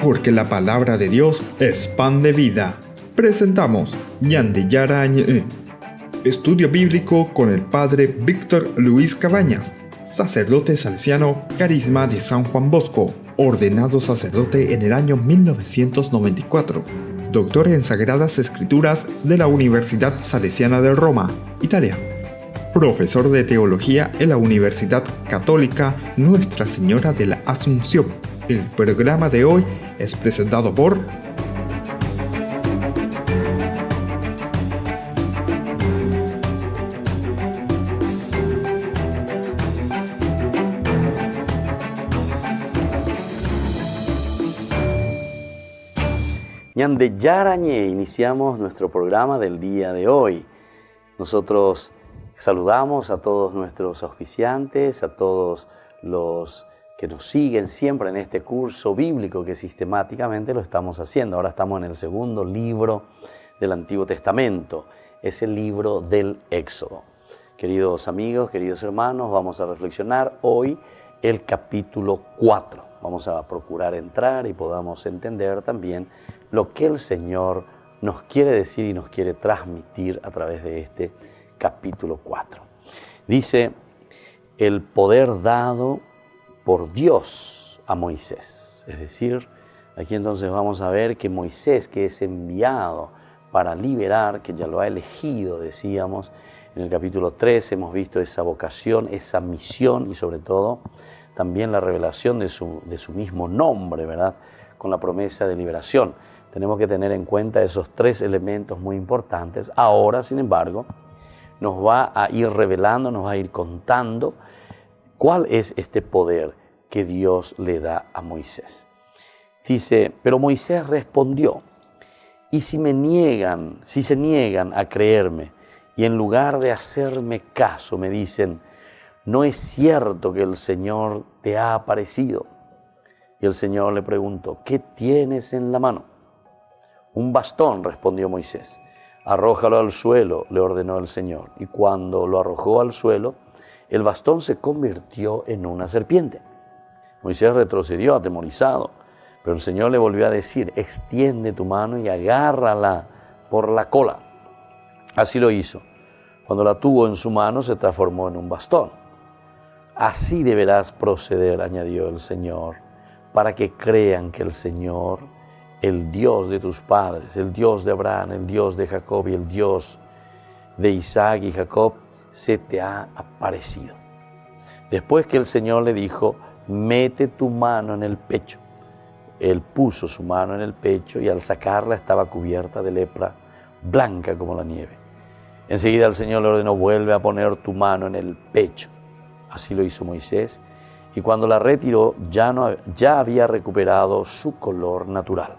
porque la palabra de Dios es pan de vida. Presentamos Ñande Yarañe, estudio bíblico con el padre Víctor Luis Cabañas, sacerdote salesiano, Carisma de San Juan Bosco, ordenado sacerdote en el año 1994, doctor en Sagradas Escrituras de la Universidad Salesiana de Roma, Italia, profesor de teología en la Universidad Católica Nuestra Señora de la Asunción. El programa de hoy es presentado por Ñande Yarañe. Iniciamos nuestro programa del día de hoy. Nosotros saludamos a todos nuestros auspiciantes, a todos los que nos siguen siempre en este curso bíblico que sistemáticamente lo estamos haciendo. Ahora estamos en el segundo libro del Antiguo Testamento, es el libro del Éxodo. Queridos amigos, queridos hermanos, vamos a reflexionar hoy el capítulo 4. Vamos a procurar entrar y podamos entender también lo que el Señor nos quiere decir y nos quiere transmitir a través de este capítulo 4. Dice, el poder dado por Dios a Moisés. Es decir, aquí entonces vamos a ver que Moisés, que es enviado para liberar, que ya lo ha elegido, decíamos, en el capítulo 3 hemos visto esa vocación, esa misión y sobre todo también la revelación de su mismo nombre, ¿verdad? Con la promesa de liberación. Tenemos que tener en cuenta esos tres elementos muy importantes. Ahora, sin embargo, nos va a ir revelando, nos va a ir contando cuál es este poder que Dios le da a Moisés. Dice, pero Moisés respondió, y si se niegan a creerme y en lugar de hacerme caso me dicen, ¿no es cierto que el Señor te ha aparecido? Y el Señor le preguntó, ¿qué tienes en la mano? Un bastón, respondió Moisés. Arrójalo al suelo, le ordenó el Señor. Y cuando lo arrojó al suelo, el bastón se convirtió en una serpiente. Moisés retrocedió atemorizado, pero el Señor le volvió a decir, extiende tu mano y agárrala por la cola. Así lo hizo. Cuando la tuvo en su mano, se transformó en un bastón. Así deberás proceder, añadió el Señor, para que crean que el Señor, el Dios de tus padres, el Dios de Abraham, el Dios de Jacob y el Dios de Isaac y Jacob, se te ha aparecido. Después que el Señor le dijo, mete tu mano en el pecho. Él puso su mano en el pecho y al sacarla estaba cubierta de lepra, blanca como la nieve. Enseguida el Señor le ordenó, vuelve a poner tu mano en el pecho. Así lo hizo Moisés, y cuando la retiró ya había recuperado su color natural.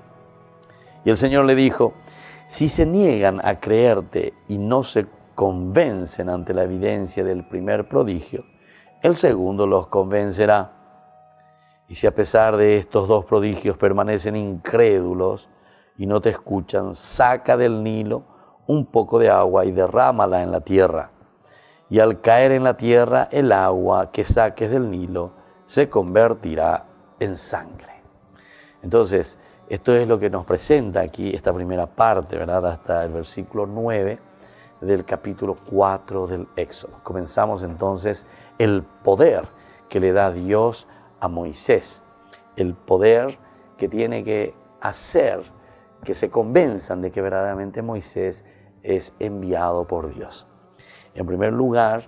Y el Señor le dijo, si se niegan a creerte y no se convencen ante la evidencia del primer prodigio, el segundo los convencerá. Y si a pesar de estos dos prodigios permanecen incrédulos y no te escuchan, saca del Nilo un poco de agua y derrámala en la tierra. Y al caer en la tierra, el agua que saques del Nilo se convertirá en sangre. Entonces, esto es lo que nos presenta aquí esta primera parte, ¿verdad? Hasta el versículo 9 del capítulo 4 del Éxodo. Comenzamos entonces el poder que le da Dios a Moisés. El poder que tiene que hacer que se convenzan de que verdaderamente Moisés es enviado por Dios. En primer lugar,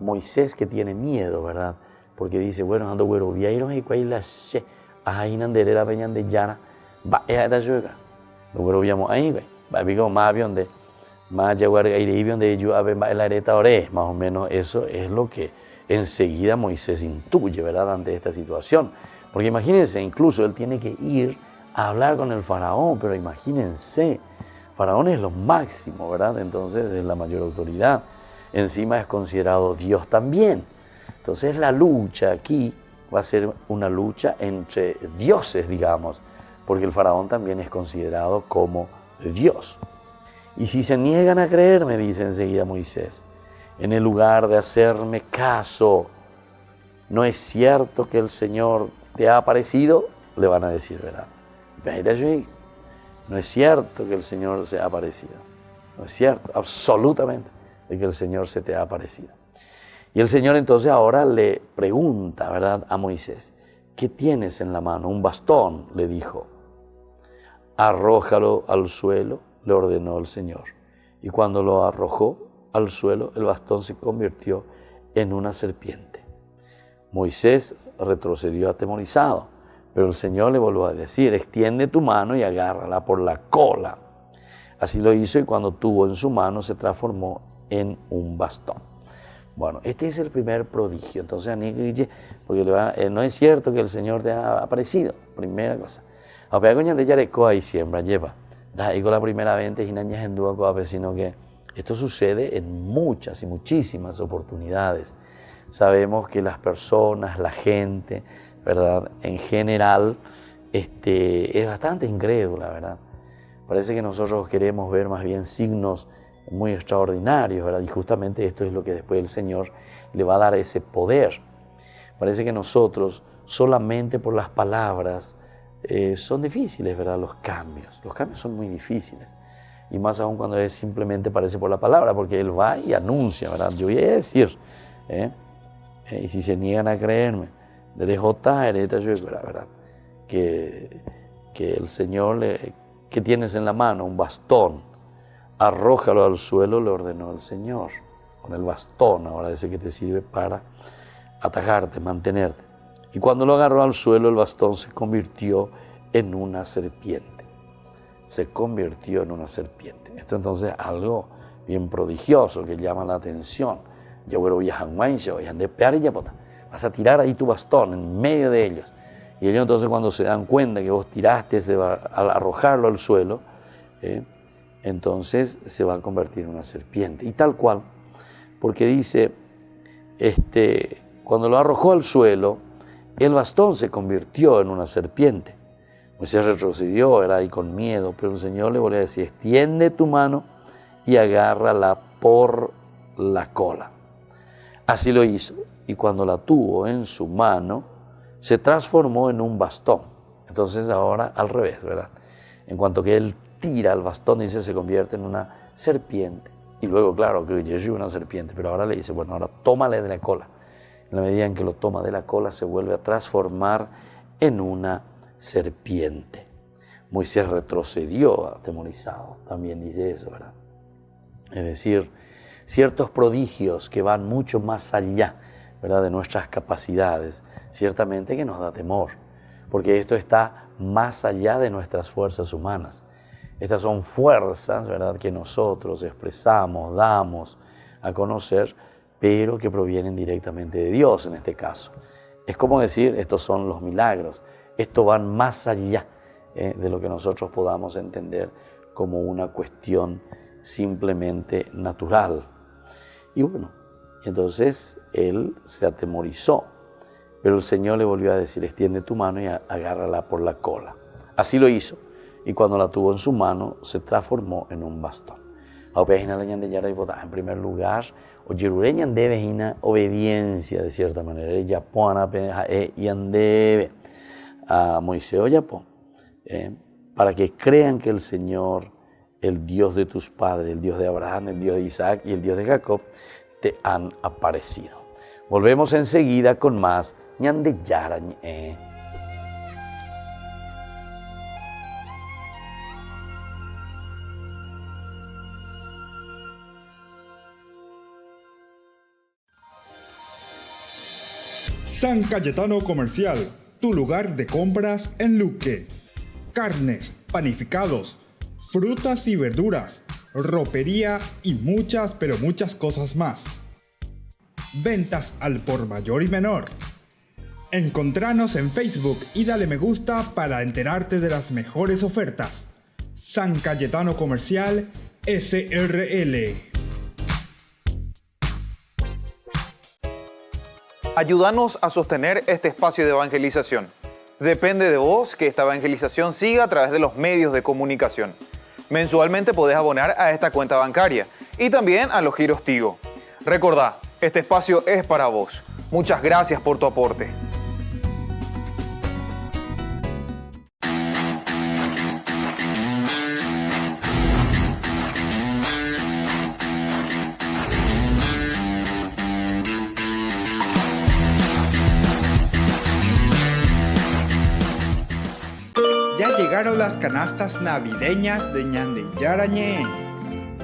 Moisés que tiene miedo, ¿verdad? Porque dice, bueno, ando güero, vieron y cuál la se, ahí nanderera peñan de llana, va a da yuga. No güero viamos ahí, güey. Va vigo más avión de más jaguar aire avión de yo a ver la areta ore, más o menos eso es lo que enseguida Moisés intuye, ¿verdad? Ante esta situación. Porque imagínense, incluso él tiene que ir a hablar con el faraón, pero imagínense, faraón es lo máximo, ¿verdad? Entonces es la mayor autoridad. Encima es considerado Dios también. Entonces la lucha aquí va a ser una lucha entre dioses, digamos, porque el faraón también es considerado como Dios. Y si se niegan a creerme, dice enseguida Moisés, en el lugar de hacerme caso, ¿no es cierto que el Señor te ha aparecido? Le van a decir, ¿verdad? No es cierto que el Señor se ha aparecido. No es cierto, absolutamente, de que el Señor se te ha aparecido. Y el Señor entonces ahora le pregunta, ¿verdad?, a Moisés, ¿qué tienes en la mano? Un bastón, le dijo. Arrójalo al suelo, le ordenó el Señor. Y cuando lo arrojó al suelo, el bastón se convirtió en una serpiente. Moisés retrocedió atemorizado, pero el Señor le volvió a decir, extiende tu mano y agárrala por la cola. Así lo hizo y cuando tuvo en su mano se transformó en un bastón. Bueno, este es el primer prodigio. Entonces, porque no es cierto que el Señor te ha aparecido, primera cosa. Ahí siembra, lleva. La primera vez, sino que esto sucede en muchas y muchísimas oportunidades. Sabemos que las personas, la gente, ¿verdad?, en general, es bastante incrédula, ¿verdad? Parece que nosotros queremos ver más bien signos muy extraordinarios, ¿verdad? Y justamente esto es lo que después el Señor le va a dar ese poder. Parece que nosotros, solamente por las palabras, son difíciles, ¿verdad? Los cambios son muy difíciles. Y más aún cuando es simplemente parece por la palabra, porque Él va y anuncia, ¿verdad? Yo voy a decir, y si se niegan a creerme, ¿verdad? Que el Señor, ¿qué tienes en la mano? Un bastón. Arrójalo al suelo, le ordenó el Señor. Con el bastón, ahora ese que te sirve para atajarte, mantenerte. Y cuando lo agarró al suelo, el bastón se convirtió en una serpiente. Se convirtió en una serpiente. Esto entonces es algo bien prodigioso que llama la atención. Vas a tirar ahí tu bastón en medio de ellos. Y ellos entonces cuando se dan cuenta que vos tiraste al arrojarlo al suelo, entonces se va a convertir en una serpiente. Y tal cual, porque dice, cuando lo arrojó al suelo, el bastón se convirtió en una serpiente. Moisés retrocedió, era ahí con miedo, pero el Señor le volvió a decir, extiende tu mano y agárrala por la cola. Así lo hizo, y cuando la tuvo en su mano, se transformó en un bastón. Entonces ahora al revés, ¿verdad? En cuanto que él tira el bastón, dice, se convierte en una serpiente. Y luego, claro, que yo soy una serpiente, pero ahora le dice, bueno, ahora tómale de la cola. En la medida en que lo toma de la cola, se vuelve a transformar en una serpiente. Moisés retrocedió atemorizado, también dice eso, ¿verdad? Es decir, ciertos prodigios que van mucho más allá, ¿verdad?, de nuestras capacidades, ciertamente que nos da temor, porque esto está más allá de nuestras fuerzas humanas. Estas son fuerzas, ¿verdad?, que nosotros expresamos, damos a conocer, pero que provienen directamente de Dios en este caso. Es como decir, estos son los milagros, esto va más allá de lo que nosotros podamos entender como una cuestión simplemente natural. Y bueno, entonces él se atemorizó, pero el Señor le volvió a decir, extiende tu mano y agárrala por la cola. Así lo hizo, y cuando la tuvo en su mano, se transformó en un bastón. En primer lugar, debe obediencia de cierta manera. Ella debe a Moisés para que crean que el Señor, el Dios de tus padres, el Dios de Abraham, el Dios de Isaac y el Dios de Jacob, te han aparecido. Volvemos enseguida con más Ñande Yarañ. San Cayetano Comercial, tu lugar de compras en Luque. Carnes, panificados, frutas y verduras, ropería y muchas, pero muchas cosas más. Ventas al por mayor y menor. Encontranos en Facebook y dale me gusta para enterarte de las mejores ofertas. San Cayetano Comercial, SRL. Ayúdanos a sostener este espacio de evangelización. Depende de vos que esta evangelización siga a través de los medios de comunicación. Mensualmente podés abonar a esta cuenta bancaria y también a los giros Tigo. Recordá, este espacio es para vos. Muchas gracias por tu aporte. Ya llegaron las canastas navideñas de Ñande Yarañe.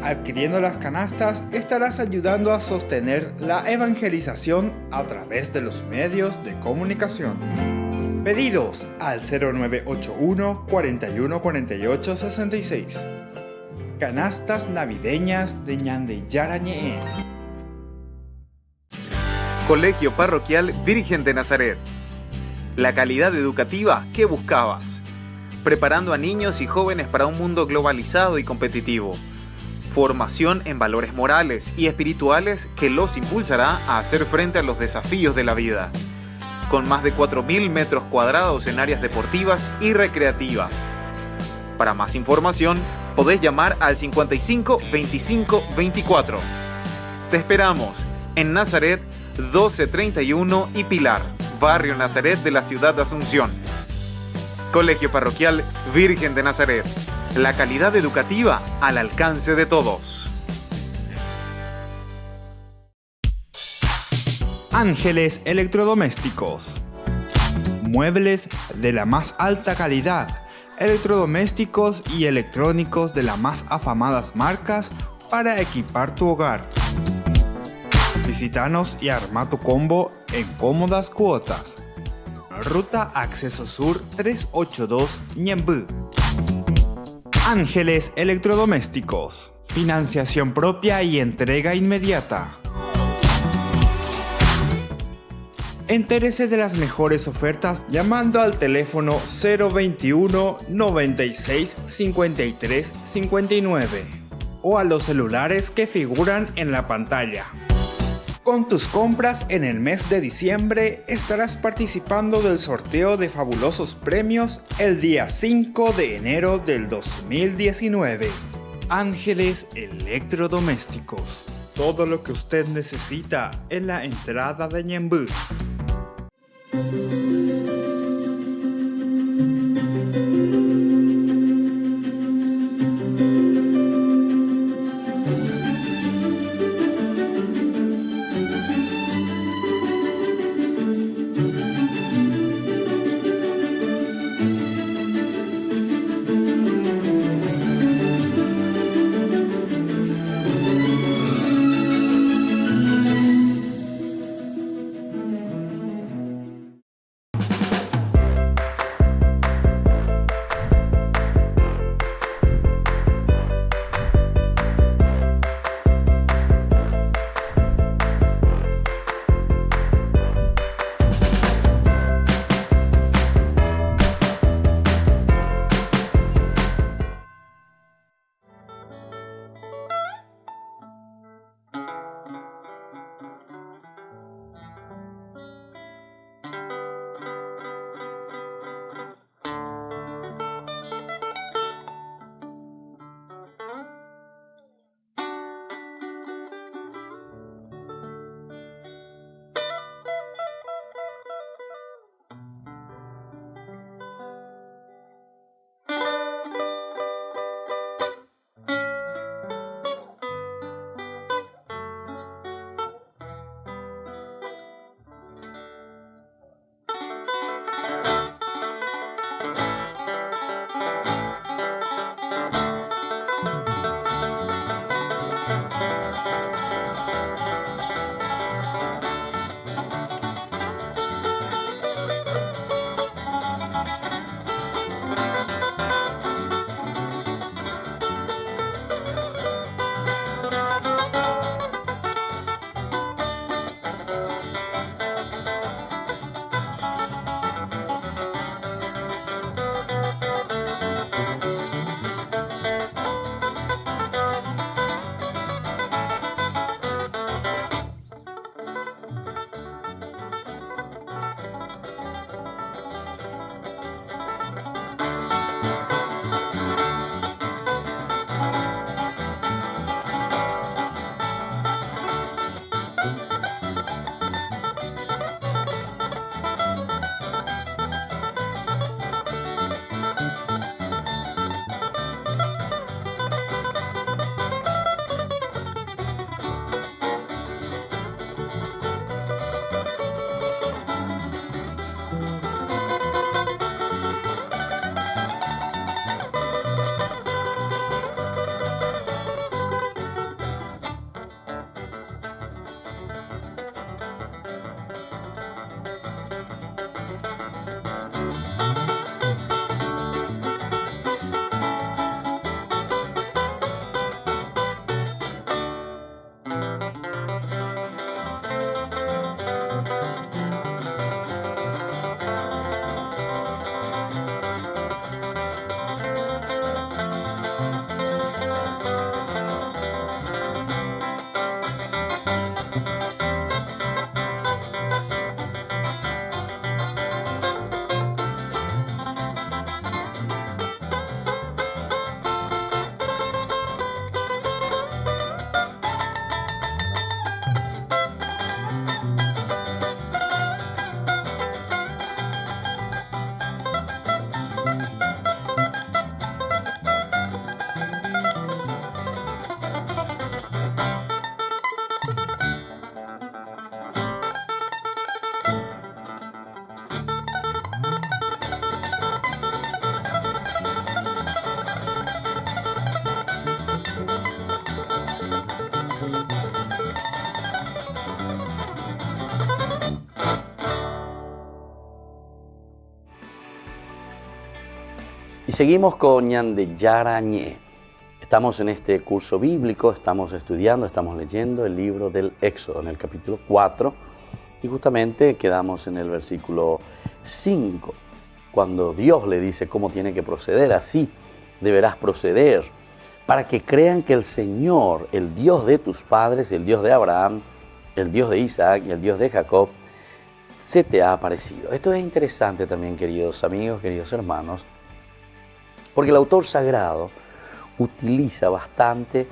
Adquiriendo las canastas estarás ayudando a sostener la evangelización a través de los medios de comunicación. Pedidos al 0981 41 48 66. Canastas navideñas de Ñande Yarañe. Colegio Parroquial Virgen de Nazaret. La calidad educativa que buscabas. Preparando a niños y jóvenes para un mundo globalizado y competitivo. Formación en valores morales y espirituales que los impulsará a hacer frente a los desafíos de la vida. Con más de 4.000 metros cuadrados en áreas deportivas y recreativas. Para más información, podés llamar al 55 25 24. Te esperamos en Nazaret 1231 y Pilar, Barrio Nazaret de la ciudad de Asunción. Colegio Parroquial Virgen de Nazaret. La calidad educativa al alcance de todos. Ángeles Electrodomésticos. Muebles de la más alta calidad, electrodomésticos y electrónicos de las más afamadas marcas para equipar tu hogar. Visítanos y arma tu combo en cómodas cuotas. Ruta Acceso Sur 382 Ñemby. Ángeles Electrodomésticos. Financiación propia y entrega inmediata. Entérese de las mejores ofertas llamando al teléfono 021 96 53 59 o a los celulares que figuran en la pantalla. Con tus compras en el mes de diciembre estarás participando del sorteo de fabulosos premios el día 5 de enero del 2019. Ángeles Electrodomésticos. Todo lo que usted necesita en la entrada de Ñemby. Y seguimos con Ñande Yarañé. Estamos en este curso bíblico, estamos estudiando, estamos leyendo el libro del Éxodo en el capítulo 4 y justamente quedamos en el versículo 5, cuando Dios le dice cómo tiene que proceder. Así deberás proceder para que crean que el Señor, el Dios de tus padres, el Dios de Abraham, el Dios de Isaac y el Dios de Jacob, se te ha aparecido. Esto es interesante también, queridos amigos, queridos hermanos, porque el autor sagrado utiliza bastante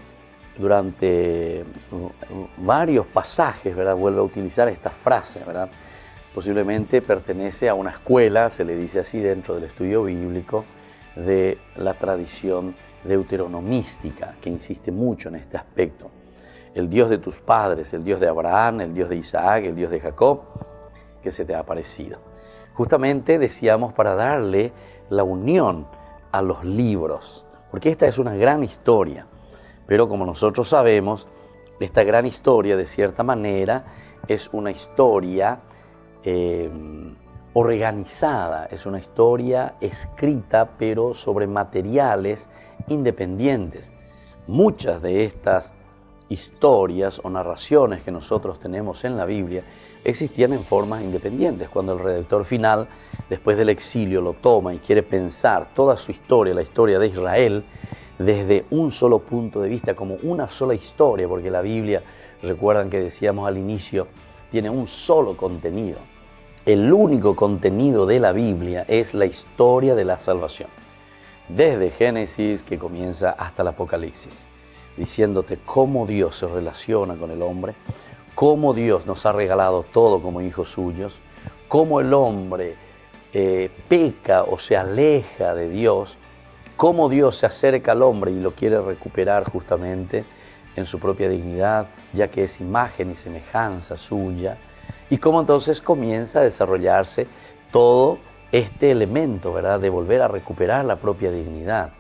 durante varios pasajes, ¿verdad? Vuelve a utilizar esta frase, ¿verdad? Posiblemente pertenece a una escuela, se le dice así dentro del estudio bíblico, de la tradición deuteronomística, que insiste mucho en este aspecto. El Dios de tus padres, el Dios de Abraham, el Dios de Isaac, el Dios de Jacob, que se te ha aparecido. Justamente decíamos para darle la unión a los libros, porque esta es una gran historia, pero como nosotros sabemos, esta gran historia de cierta manera es una historia organizada, es una historia escrita pero sobre materiales independientes. Muchas de estas historias o narraciones que nosotros tenemos en la Biblia existían en formas independientes. Cuando el redactor final, después del exilio, lo toma y quiere pensar toda su historia, la historia de Israel, desde un solo punto de vista, como una sola historia, porque la Biblia, recuerdan que decíamos al inicio, tiene un solo contenido. El único contenido de la Biblia es la historia de la salvación, desde Génesis, que comienza, hasta el Apocalipsis, diciéndote cómo Dios se relaciona con el hombre, cómo Dios nos ha regalado todo como hijos suyos, cómo el hombre peca o se aleja de Dios, cómo Dios se acerca al hombre y lo quiere recuperar justamente en su propia dignidad, ya que es imagen y semejanza suya, y cómo entonces comienza a desarrollarse todo este elemento, ¿verdad?, de volver a recuperar la propia dignidad,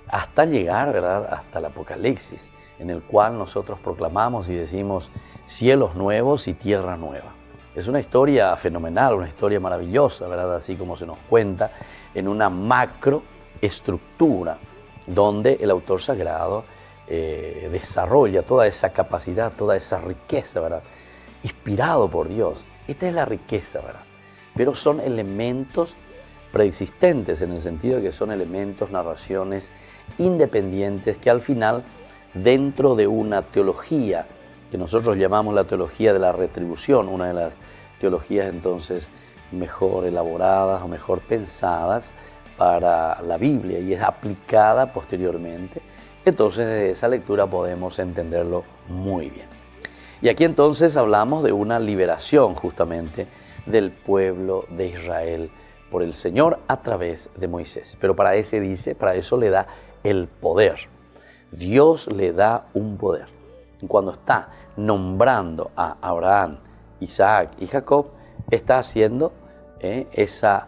hasta llegar, ¿verdad?, hasta el Apocalipsis, en el cual nosotros proclamamos y decimos cielos nuevos y tierra nueva. Es una historia fenomenal, una historia maravillosa, ¿verdad?, así como se nos cuenta en una macroestructura donde el autor sagrado desarrolla toda esa capacidad, toda esa riqueza, ¿verdad?, inspirado por Dios. Esta es la riqueza, ¿verdad?, pero son elementos preexistentes en el sentido de que son elementos, narraciones independientes que al final, dentro de una teología que nosotros llamamos la teología de la retribución, una de las teologías entonces mejor elaboradas o mejor pensadas para la Biblia y es aplicada posteriormente, entonces desde esa lectura podemos entenderlo muy bien. Y aquí entonces hablamos de una liberación justamente del pueblo de Israel por el Señor a través de Moisés. Pero para eso le da el poder. Dios le da un poder. Cuando está nombrando a Abraham, Isaac y Jacob, está haciendo esa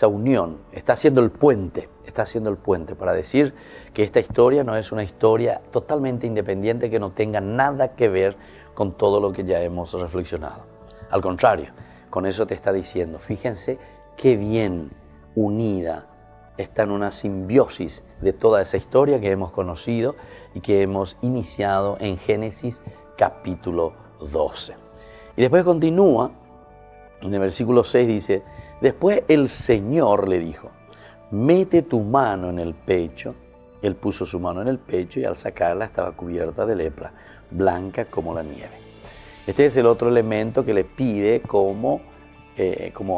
unión, está haciendo el puente para decir que esta historia no es una historia totalmente independiente que no tenga nada que ver con todo lo que ya hemos reflexionado. Al contrario, con eso te está diciendo, fíjense qué bien unida está en una simbiosis de toda esa historia que hemos conocido y que hemos iniciado en Génesis capítulo 12. Y después continúa, en el versículo 6 dice, después el Señor le dijo, mete tu mano en el pecho. Él puso su mano en el pecho y al sacarla estaba cubierta de lepra, blanca como la nieve. Este es el otro elemento que le pide como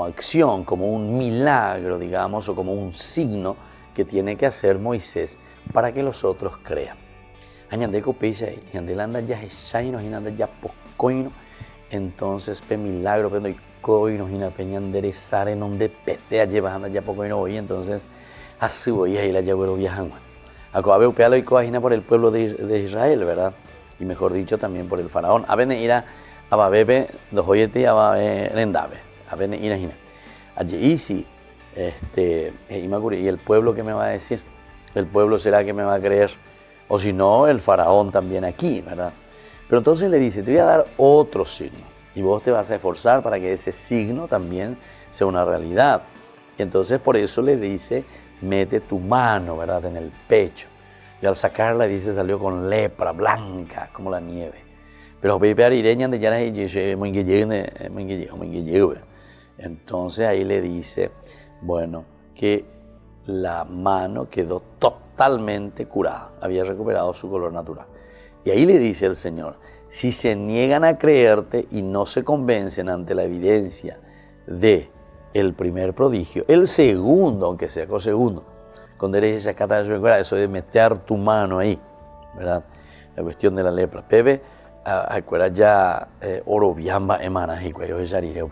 acción, como un milagro, digamos, o como un signo que tiene que hacer Moisés para que los otros crean. Entonces, milagro, entonces, así voy a ir allá por el pueblo de Israel, ¿verdad? Y mejor dicho, también por el faraón. A veces ir a Babebe, dos oyete, a Lendabe. A veces ir a Gina. Allí sí, y el pueblo, ¿qué me va a decir? El pueblo será que me va a creer. O si no, el faraón también aquí, ¿verdad? Pero entonces le dice, te voy a dar otro signo. Y vos te vas a esforzar para que ese signo también sea una realidad. Y entonces por eso le dice, mete tu mano, ¿verdad?, en el pecho. Y al sacarla, dice, salió con lepra blanca como la nieve. Pero entonces ahí le dice, bueno, que la mano quedó totalmente curada, había recuperado su color natural. Y ahí le dice el Señor, si se niegan a creerte y no se convencen ante la evidencia de el primer prodigio, el segundo, aunque sea con segundo, con derecha sacata de su escuela, eso de meter tu mano ahí, ¿verdad? La cuestión de la lepra. Pepe, acuerda ya orobiamba emana y cuello de yarireo.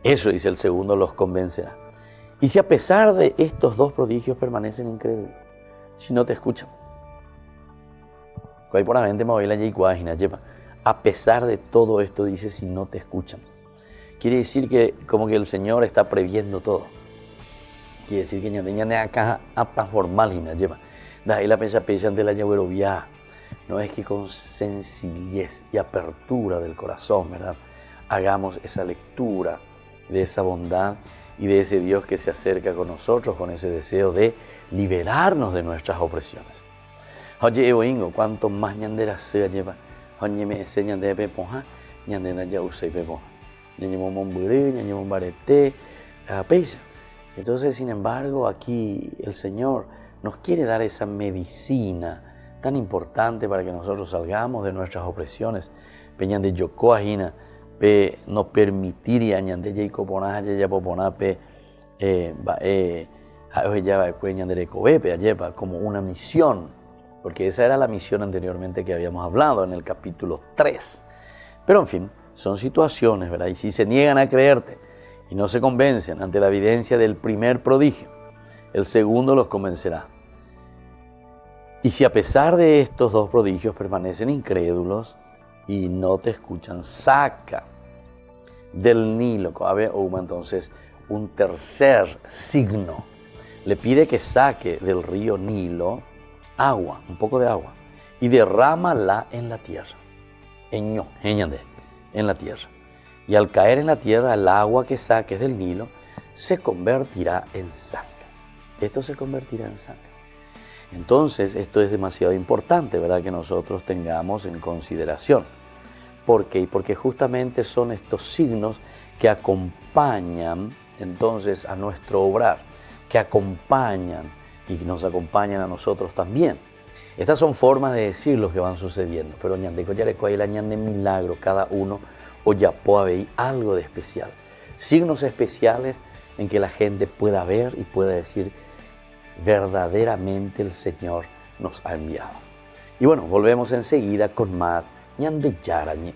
Eso dice el segundo, los convencerá. Y si a pesar de estos dos prodigios permanecen incrédulos, si no te escuchan, a pesar de todo esto, dice, si no te escuchan. Quiere decir que como que el Señor está previendo todo. Quiere decir que ñande acá apa formal y lleva. Da ahí la pensa ante la yaguerovia. No es que con sencillez y apertura del corazón, ¿verdad?, hagamos esa lectura de esa bondad y de ese Dios que se acerca con nosotros con ese deseo de liberarnos de nuestras opresiones. Oye, oingo, cuanto más ñandera se lleva, oye, me enseñan de pepoja, ñandena ya usé pepoja. Ñañemo momburé, ñañemo barete, peisa. Entonces, sin embargo, aquí el Señor nos quiere dar esa medicina tan importante para que nosotros salgamos de nuestras opresiones. Peñan de yocoajina, pe no permitiría ñande ya coponá, ya poponá, pe como una misión, porque esa era la misión anteriormente que habíamos hablado en el capítulo 3. Pero en fin, son situaciones, ¿verdad? Y si se niegan a creerte y no se convencen ante la evidencia del primer prodigio, el segundo los convencerá. Y si a pesar de estos dos prodigios permanecen incrédulos y no te escuchan, saca del Nilo, entonces un tercer signo. Le pide que saque del río Nilo agua, un poco de agua, y derrámala en la tierra. En la tierra. Y al caer en la tierra, el agua que saques del Nilo se convertirá en sangre. Esto se convertirá en sangre. Entonces, esto es demasiado importante, ¿verdad?, que nosotros tengamos en consideración. ¿Por qué? Porque justamente son estos signos que acompañan entonces a nuestro obrar, que acompañan y nos acompañan a nosotros también. Estas son formas de decir lo que van sucediendo, pero ñande coyareco ahí la ñande milagro, cada uno o ya puede algo de especial. Signos especiales en que la gente pueda ver y pueda decir, verdaderamente el Señor nos ha enviado. Y bueno, volvemos enseguida con más ñande yarañe.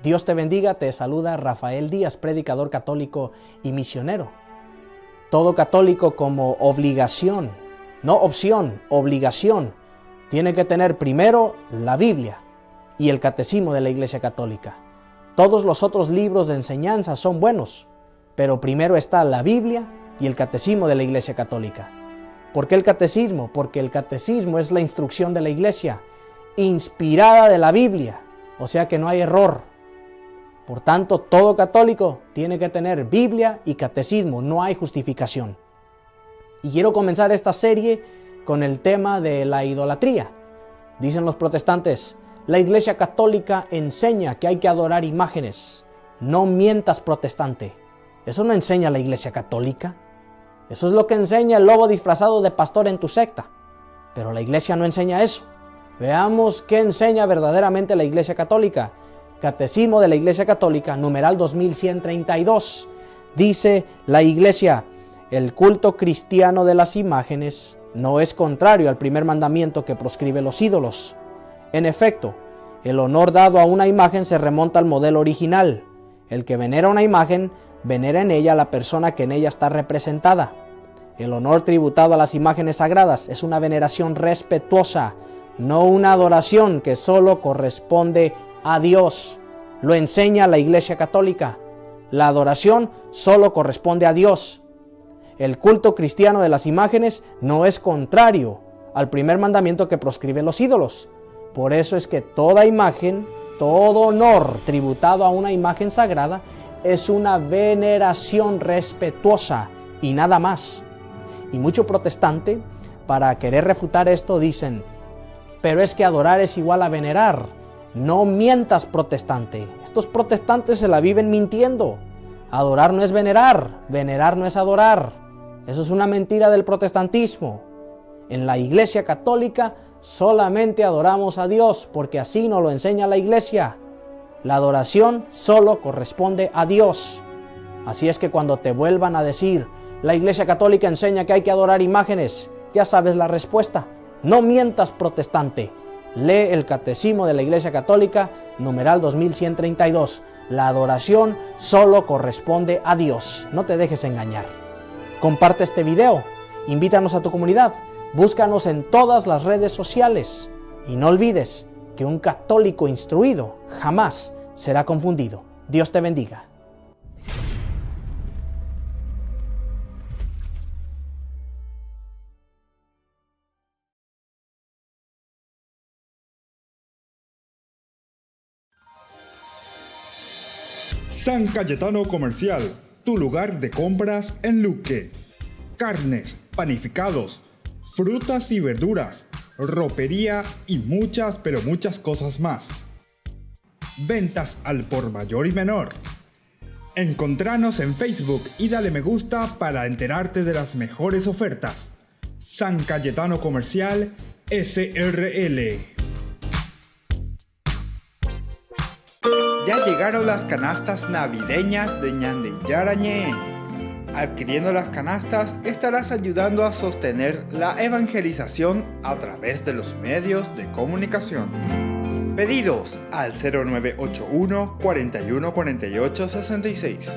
Dios te bendiga, te saluda Rafael Díaz, predicador católico y misionero. Todo católico como obligación, no opción, obligación, tiene que tener primero la Biblia y el Catecismo de la Iglesia Católica. Todos los otros libros de enseñanza son buenos, pero primero está la Biblia y el Catecismo de la Iglesia Católica. ¿Por qué el Catecismo? Porque el Catecismo es la instrucción de la Iglesia, inspirada de la Biblia, o sea que no hay error. Por tanto, todo católico tiene que tener Biblia y Catecismo, no hay justificación. Y quiero comenzar esta serie con el tema de la idolatría. Dicen los protestantes, la Iglesia Católica enseña que hay que adorar imágenes. No mientas, protestante. Eso no enseña la Iglesia Católica. Eso es lo que enseña el lobo disfrazado de pastor en tu secta. Pero la Iglesia no enseña eso. Veamos qué enseña verdaderamente la Iglesia Católica. Catecismo de la Iglesia Católica, numeral 2132. Dice la Iglesia, el culto cristiano de las imágenes no es contrario al primer mandamiento que proscribe los ídolos. En efecto, el honor dado a una imagen se remonta al modelo original. El que venera una imagen, venera en ella a la persona que en ella está representada. El honor tributado a las imágenes sagradas es una veneración respetuosa, no una adoración que solo corresponde a Dios. Lo enseña la Iglesia Católica. La adoración solo corresponde a Dios. el culto cristiano de las imágenes no es contrario al primer mandamiento que proscribe los ídolos. Por eso es que toda imagen, todo honor tributado a una imagen sagrada es una veneración respetuosa y nada más. Y mucho protestante, para querer refutar esto, dicen: pero es que adorar es igual a venerar. No mientas, protestante. Estos protestantes se la viven mintiendo. Adorar no es venerar no es adorar. Eso es una mentira del protestantismo. En la Iglesia Católica solamente adoramos a Dios porque así nos lo enseña la Iglesia. La adoración solo corresponde a Dios. Así es que cuando te vuelvan a decir: la Iglesia Católica enseña que hay que adorar imágenes, ya sabes la respuesta. No mientas, protestante. Lee el Catecismo de la Iglesia Católica, numeral 2132. La adoración solo corresponde a Dios. No te dejes engañar. Comparte este video. Invítanos a tu comunidad. Búscanos en todas las redes sociales. Y no olvides que un católico instruido jamás será confundido. Dios te bendiga. San Cayetano Comercial, tu lugar de compras en Luque. Carnes, panificados, frutas y verduras, ropería y muchas, pero muchas cosas más. Ventas al por mayor y menor. Encontranos en Facebook y dale me gusta para enterarte de las mejores ofertas. San Cayetano Comercial, SRL. Ya llegaron las canastas navideñas de Ñande Yarañé. Adquiriendo las canastas estarás ayudando a sostener la evangelización a través de los medios de comunicación. Pedidos al 0981 41 48 66.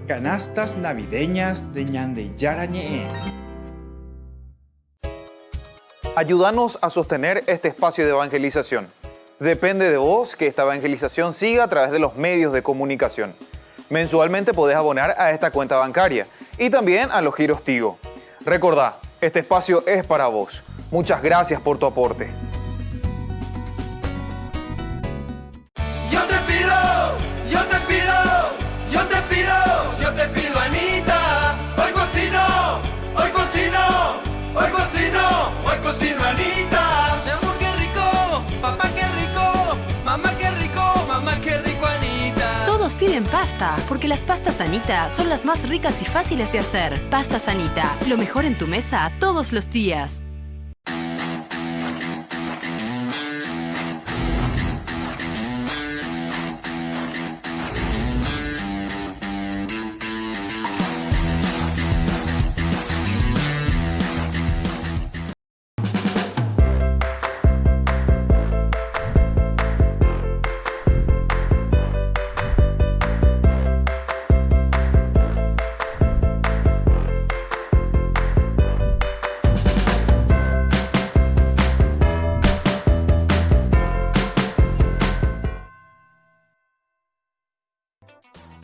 Canastas navideñas de Ñande Yarañé. Ayúdanos a sostener este espacio de evangelización. Depende de vos que esta evangelización siga a través de los medios de comunicación. Mensualmente podés abonar a esta cuenta bancaria y también a los giros Tigo. Recordá, este espacio es para vos. Muchas gracias por tu aporte. Yo te pido, yo te pido, yo te pido, yo te pido, Anita. Hoy cocino, hoy cocino, hoy cocino, hoy cocino, Anita. Mi amor, qué rico, papá, qué rico, mamá, qué rico, Anita. Todos piden pasta, porque las pastas Anita son las más ricas y fáciles de hacer. Pastas Anita, lo mejor en tu mesa todos los días.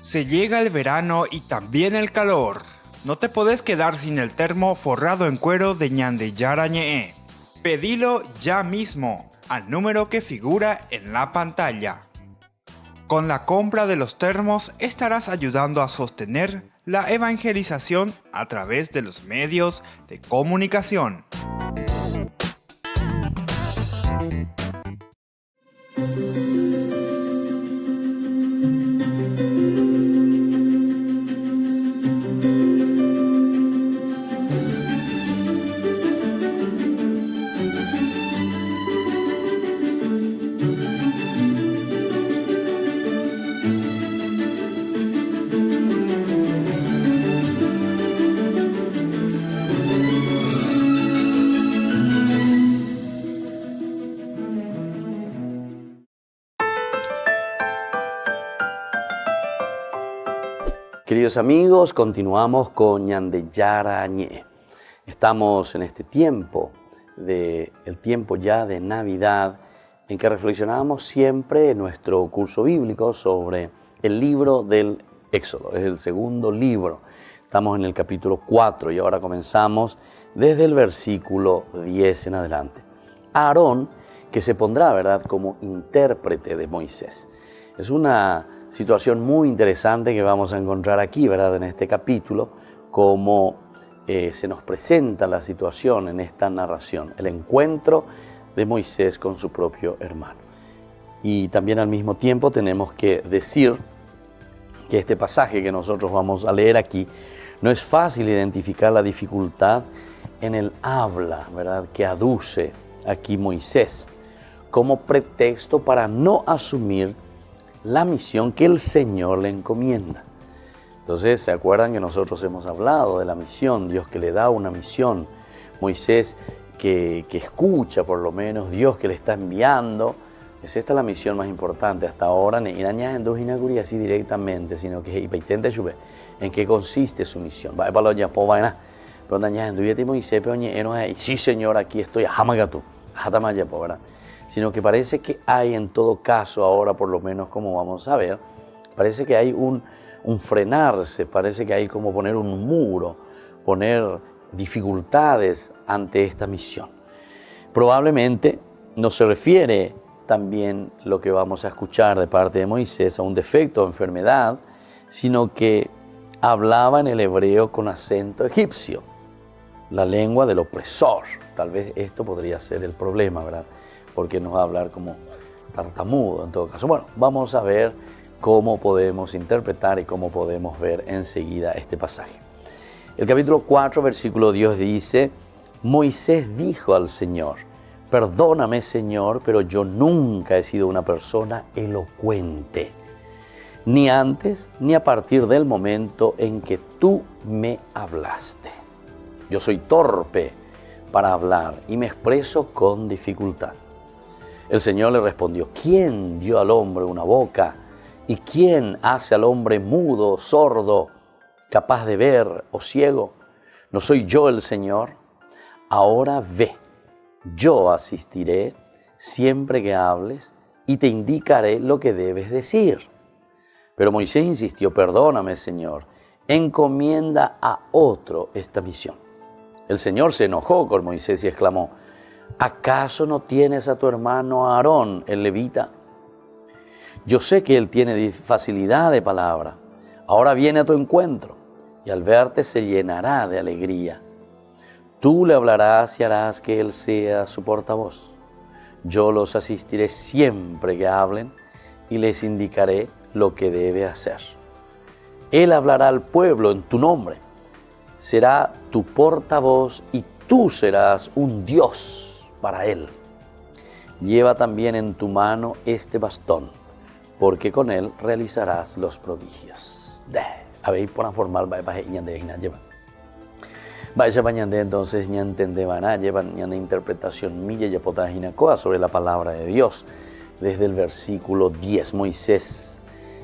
Se llega el verano y también el calor. No te podés quedar sin el termo forrado en cuero de Ñande Yarañé. Pedilo ya mismo al número que figura en la pantalla. Con la compra de los termos estarás ayudando a sostener la evangelización a través de los medios de comunicación. Queridos amigos, continuamos con Ñande Yarañé. Estamos en este tiempo, el tiempo ya de Navidad, en que reflexionamos siempre en nuestro curso bíblico sobre el libro del Éxodo. Es el segundo libro Estamos en el capítulo 4 y ahora comenzamos desde el versículo 10 en adelante. Aarón, que se pondrá, ¿verdad?, como intérprete de Moisés. Es una situación muy interesante que vamos a encontrar aquí, ¿verdad?, en este capítulo, cómo se nos presenta la situación en esta narración, el encuentro de Moisés con su propio hermano. Y también al mismo tiempo tenemos que decir que este pasaje que nosotros vamos a leer aquí, no es fácil identificar la dificultad en el habla, ¿verdad?, que aduce aquí Moisés como pretexto para no asumir la misión que el Señor le encomienda. Entonces, ¿se acuerdan que nosotros hemos hablado de la misión? Dios que le da una misión, Moisés que escucha por lo menos, Dios que le está enviando. Es esta la misión más importante hasta ahora, ni irañas en dos inagurías así directamente, sino que en qué consiste su misión. Sí, Señor, aquí estoy, ¿verdad? Sino que parece que hay en todo caso, ahora por lo menos como vamos a ver, parece que hay un frenarse, parece que hay como poner un muro, poner dificultades ante esta misión. Probablemente no se refiere también lo que vamos a escuchar de parte de Moisés a un defecto o enfermedad, sino que hablaba en el hebreo con acento egipcio, la lengua del opresor. Tal vez esto podría ser el problema, ¿verdad? Porque nos va a hablar como tartamudo en todo caso. Bueno, vamos a ver cómo podemos interpretar y cómo podemos ver enseguida este pasaje. El capítulo 4, versículo 10 dice: Moisés dijo al Señor: perdóname, Señor, pero yo nunca he sido una persona elocuente, ni antes ni a partir del momento en que tú me hablaste. Yo soy torpe para hablar y me expreso con dificultad. El Señor le respondió: ¿quién dio al hombre una boca? ¿Y quién hace al hombre mudo, sordo, capaz de ver o ciego? ¿No soy yo el Señor? Ahora ve, yo asistiré siempre que hables y te indicaré lo que debes decir. Pero Moisés insistió: perdóname, Señor, encomienda a otro esta misión. El Señor se enojó con Moisés y exclamó: ¿acaso no tienes a tu hermano Aarón, el levita? Yo sé que él tiene facilidad de palabra. Ahora viene a tu encuentro y al verte se llenará de alegría. Tú le hablarás y harás que él sea su portavoz. Yo los asistiré siempre que hablen y les indicaré lo que debe hacer. Él hablará al pueblo en tu nombre. Será tu portavoz y tú serás un Dios para él. Lleva también en tu mano este bastón, porque con él realizarás los prodigios. Habéis por formal vaya bañande entonces ya entendeban llevan una interpretación milla y apotaginacoa sobre la palabra de Dios. Desde el versículo 10, Moisés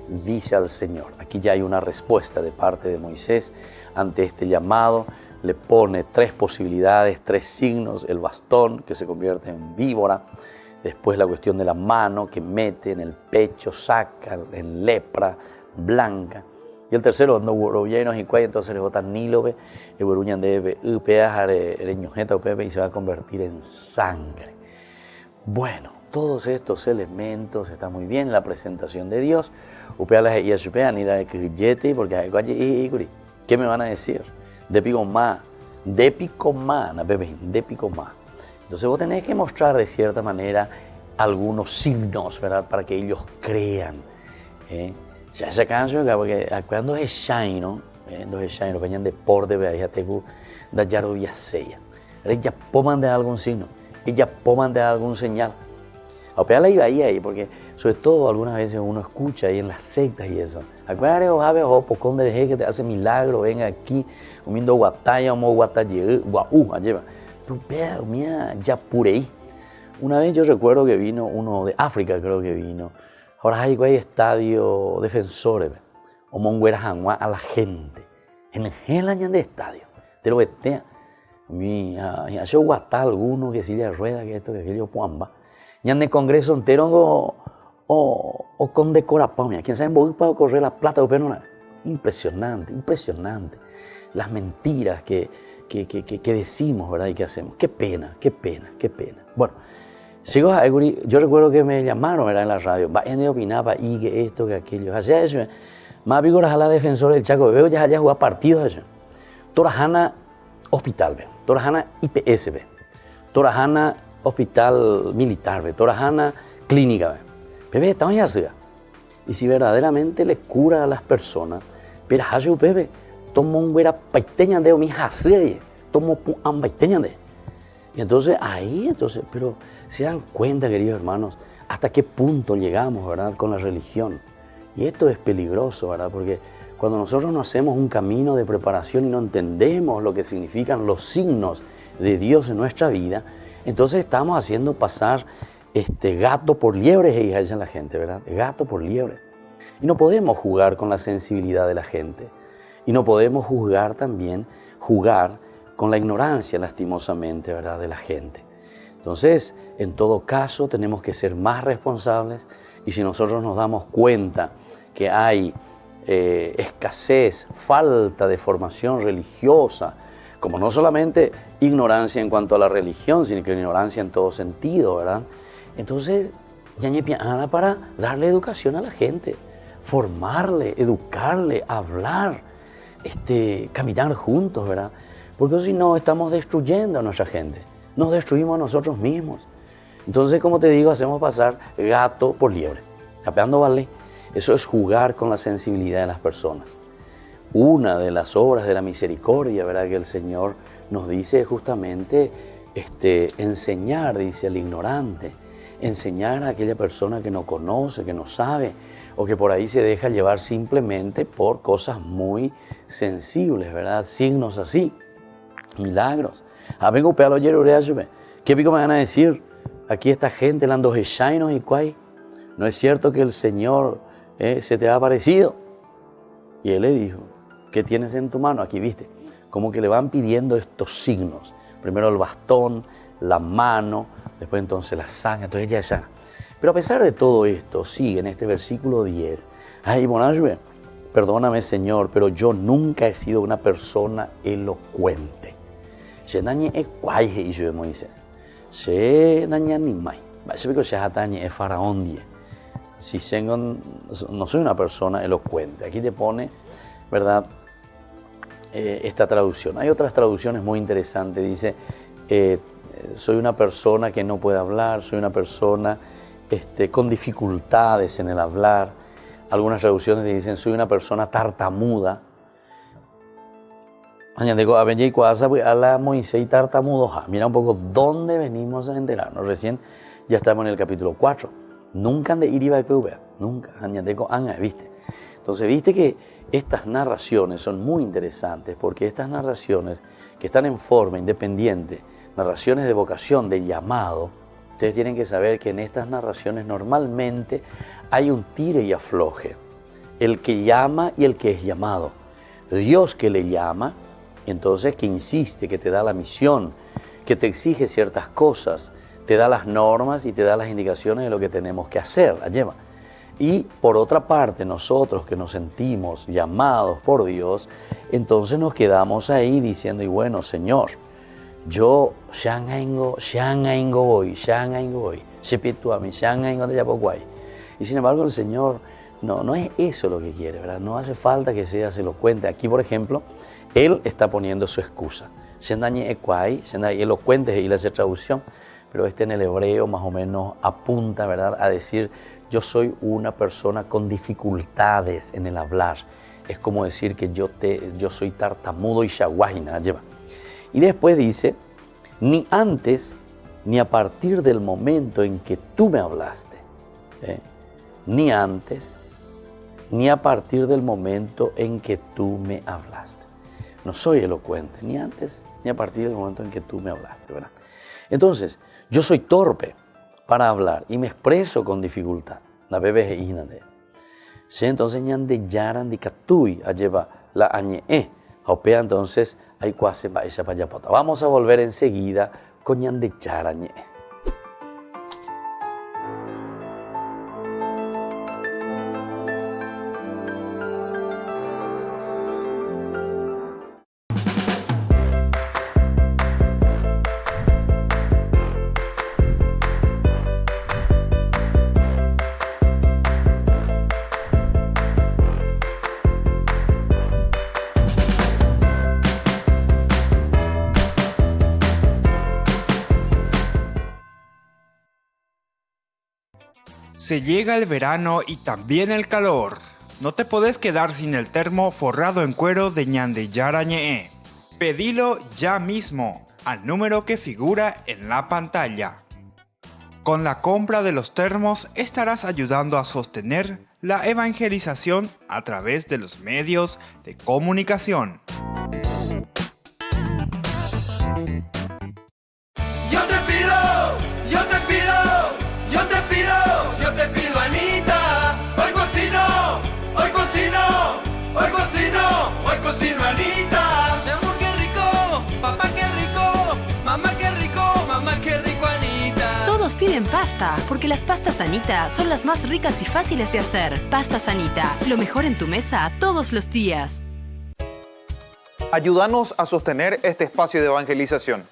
dice al Señor. Aquí ya hay una respuesta de parte de Moisés ante este llamado. Le pone tres posibilidades, tres signos: el bastón que se convierte en víbora, después la cuestión de la mano que mete en el pecho, saca en lepra blanca, y el tercero, entonces le botan nílobe, y se va a convertir en sangre. Bueno, todos estos elementos están muy bien en la presentación de Dios. ¿Qué me van a decir? Depicomá. Entonces vos tenés que mostrar de cierta manera algunos signos, ¿verdad?, para que ellos crean. Ya esa canción, porque cuando es Shaino, venían de porte, ya tengo da yarovia sella. Ella poman de algún signo, ella poman de algún señal. A la iba ahí, porque sobre todo algunas veces uno escucha ahí en las sectas y eso. Acuérdate, pocón de que te hace milagro, venga aquí, comiendo guataya, guataye, guau, lleva. Pero mira, ya purei. Una vez yo recuerdo que vino uno de África, creo que vino. Ahora hay estadio defensores, o mongueras a la gente. En el año de estadio, te lo vetea. Yo guatá alguno que si le rueda, que esto, que aquello, puamba. Y en el congreso entero o con decora, quién sabe, voy para correr la plata, pero no. Impresionante. las mentiras que decimos, ¿verdad? Y que hacemos. Qué pena, qué pena, qué pena. Bueno, llegó a Eguri, yo recuerdo que me llamaron, ¿verdad? En la radio, vayan de opinaba y que esto, que aquello. Hacía eso, más vigoras a la defensora del Chaco, veo ya allá jugar partidos allá. Torajana Hospital, ¿ve? Torajana IPS, ¿ve? Torajana Hospital Militar, ¿ve? Torajana Clínica, ¿ve? Bebé, estamos ya así. Y si verdaderamente le cura a las personas, pero hayo bebé, tomo un güera paiteña de mi hasre, tomo un paiteña de. Y entonces ahí, pero se dan cuenta, queridos hermanos, hasta qué punto llegamos, ¿verdad? Con la religión. Y esto es peligroso, ¿verdad? Porque cuando nosotros no hacemos un camino de preparación y no entendemos lo que significan los signos de Dios en nuestra vida, entonces estamos haciendo pasar gato por liebre, y dice la gente, ¿verdad? Gato por liebre. Y no podemos jugar con la sensibilidad de la gente. Y no podemos jugar con la ignorancia, lastimosamente, ¿verdad? De la gente. Entonces, en todo caso, tenemos que ser más responsables, y si nosotros nos damos cuenta que hay escasez, falta de formación religiosa, como no solamente ignorancia en cuanto a la religión, sino que ignorancia en todo sentido, ¿verdad? Entonces, ya para darle educación a la gente, formarle, educarle, hablar, caminar juntos, ¿verdad? Porque si no, estamos destruyendo a nuestra gente, nos destruimos a nosotros mismos. Entonces, como te digo, hacemos pasar gato por liebre. ¿Capeando, vale? Eso es jugar con la sensibilidad de las personas. Una de las obras de la misericordia, ¿verdad?, que el Señor nos dice es justamente enseñar, dice, al ignorante, enseñar a aquella persona que no conoce, que no sabe, o que por ahí se deja llevar simplemente por cosas muy sensibles, ¿verdad? Signos así, milagros. Vengo a pegarlo ayer, ¿qué pico me van a decir? Aquí esta gente, la andojeshainos y cuay. ¿No es cierto que el Señor se te ha aparecido? Y él le dijo, ¿qué tienes en tu mano? Aquí, viste, como que le van pidiendo estos signos. Primero el bastón, la mano, después entonces la sangre, entonces ella es sana. Pero a pesar de todo esto, sigue en este versículo 10. Ay, Bonajue, perdóname, Señor, pero yo nunca he sido una persona elocuente. Se dañe es cuaje y yo de Moisés. Se daña ni mai. Se ve que se dañe es faraón die. Si no soy una persona elocuente. Aquí te pone, ¿verdad?, esta traducción. Hay otras traducciones muy interesantes. Dice, soy una persona que no puede hablar, soy una persona con dificultades en el hablar. Algunas traducciones dicen, soy una persona tartamuda. Mira un poco dónde venimos a enterarnos. Recién ya estamos en el capítulo 4. Nunca de ir y nunca. ¿Viste? Entonces, viste que estas narraciones son muy interesantes, porque estas narraciones que están en forma independiente, narraciones de vocación, de llamado, ustedes tienen que saber que en estas narraciones normalmente hay un tire y afloje. El que llama y el que es llamado. Dios que le llama, entonces que insiste, que te da la misión, que te exige ciertas cosas, te da las normas y te da las indicaciones de lo que tenemos que hacer, la lleva. Y por otra parte, nosotros que nos sentimos llamados por Dios, entonces nos quedamos ahí diciendo, y bueno, Señor, yo voy, y sin embargo el Señor no es eso lo que quiere, ¿verdad? No hace falta que seas elocuente. Aquí, por ejemplo, Él está poniendo su excusa. Elocuente y le hace traducción, pero en el hebreo más o menos apunta, ¿verdad?, a decir, yo soy una persona con dificultades en el hablar. Es como decir que yo soy tartamudo y shawaina, lleva. Y después dice, ni antes ni a partir del momento en que tú me hablaste. Ni antes ni a partir del momento en que tú me hablaste. No soy elocuente, ni antes ni a partir del momento en que tú me hablaste, ¿verdad? Entonces, yo soy torpe para hablar y me expreso con dificultad. La bebé es inande. Sí, entonces ñande yaran di katui a lleva la añe opea entonces hay cuase va esa payapota. Vamos a volver enseguida con ñande yarañe. Se llega el verano y también el calor. No te podés quedar sin el termo forrado en cuero de Ñande Yarañe. Pedilo ya mismo al número que figura en la pantalla. Con la compra de los termos estarás ayudando a sostener la evangelización a través de los medios de comunicación. Yo te pido, yo te pido, yo te pido, yo te pido, Anita. Hoy cocino, hoy cocino, hoy cocino, hoy cocino, Anita. Mi amor, qué rico, papá, qué rico, mamá, qué rico, Anita. Todos piden pasta, porque las pastas Anita son las más ricas y fáciles de hacer. Pastas Anita, lo mejor en tu mesa todos los días. Ayúdanos a sostener este espacio de evangelización.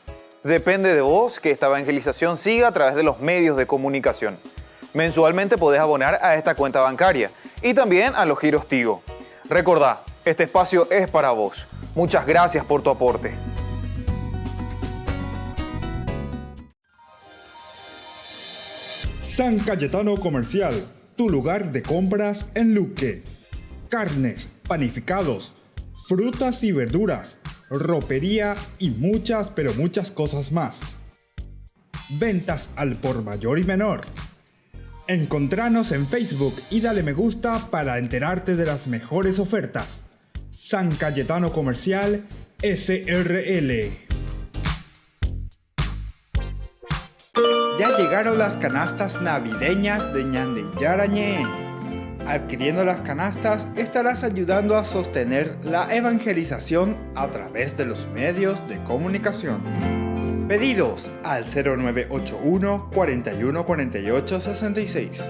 Depende de vos que esta evangelización siga a través de los medios de comunicación. Mensualmente podés abonar a esta cuenta bancaria y también a los giros Tigo. Recordá, este espacio es para vos. Muchas gracias por tu aporte. San Cayetano Comercial, tu lugar de compras en Luque. Carnes, panificados, frutas y verduras, ropería y muchas, pero muchas cosas más. Ventas al por mayor y menor. Encontranos en Facebook y dale me gusta para enterarte de las mejores ofertas. San Cayetano Comercial SRL. Ya llegaron las canastas navideñas de Ñande Yarañe. Adquiriendo las canastas estarás ayudando a sostener la evangelización a través de los medios de comunicación. Pedidos al 0981 41 48 66.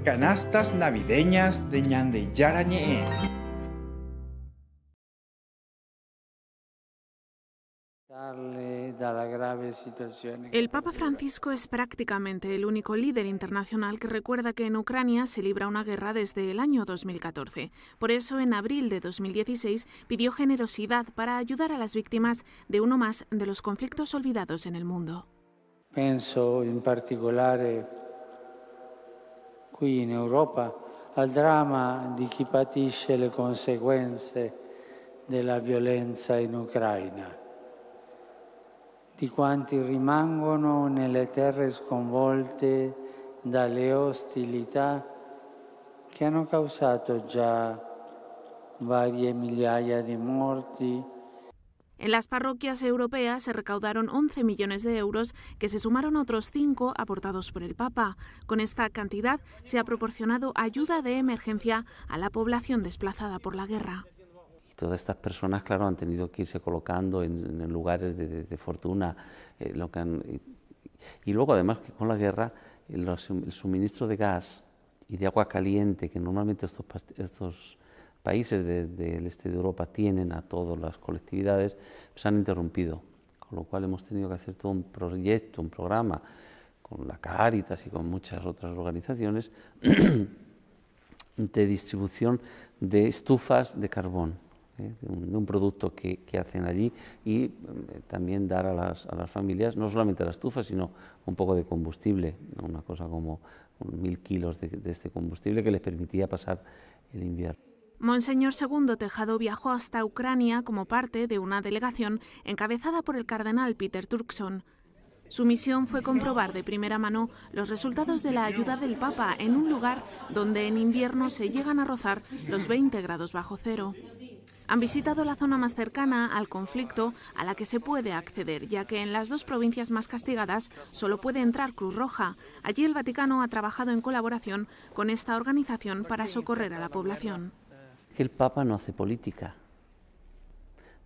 Canastas navideñas de Ñande Yarañe. El Papa Francisco es prácticamente el único líder internacional que recuerda que en Ucrania se libra una guerra desde el año 2014. Por eso, en abril de 2016 pidió generosidad para ayudar a las víctimas de uno más de los conflictos olvidados en el mundo. Penso in particolare qui in Europa al dramma di chi patisce le conseguenze della violenza in Ucraina, di quanti rimangono nelle terre sconvolte dalle ostilità che hanno causato già varie migliaia di morti. En las parroquias europeas se recaudaron 11 millones de euros que se sumaron a otros 5 aportados por el Papa. Con esta cantidad se ha proporcionado ayuda de emergencia a la población desplazada por la guerra. Y todas estas personas, claro, han tenido que irse colocando en lugares de fortuna. Y luego, además, que con la guerra, el suministro de gas y de agua caliente, que normalmente estos países del este de Europa tienen a todas las colectividades, se han interrumpido. Con lo cual hemos tenido que hacer todo un proyecto, un programa, con la Cáritas y con muchas otras organizaciones, de distribución de estufas de carbón. De un producto que hacen allí y también dar a las familias no solamente la estufa sino un poco de combustible, una cosa como 1000 kilos de este combustible que les permitía pasar el invierno. Monseñor Segundo Tejado viajó hasta Ucrania como parte de una delegación encabezada por el cardenal Peter Turkson. Su misión fue comprobar de primera mano los resultados de la ayuda del Papa en un lugar donde en invierno se llegan a rozar los 20 grados bajo cero. Han visitado la zona más cercana al conflicto a la que se puede acceder, ya que en las 2 provincias más castigadas solo puede entrar Cruz Roja. Allí el Vaticano ha trabajado en colaboración con esta organización para socorrer a la población. Que el Papa no hace política.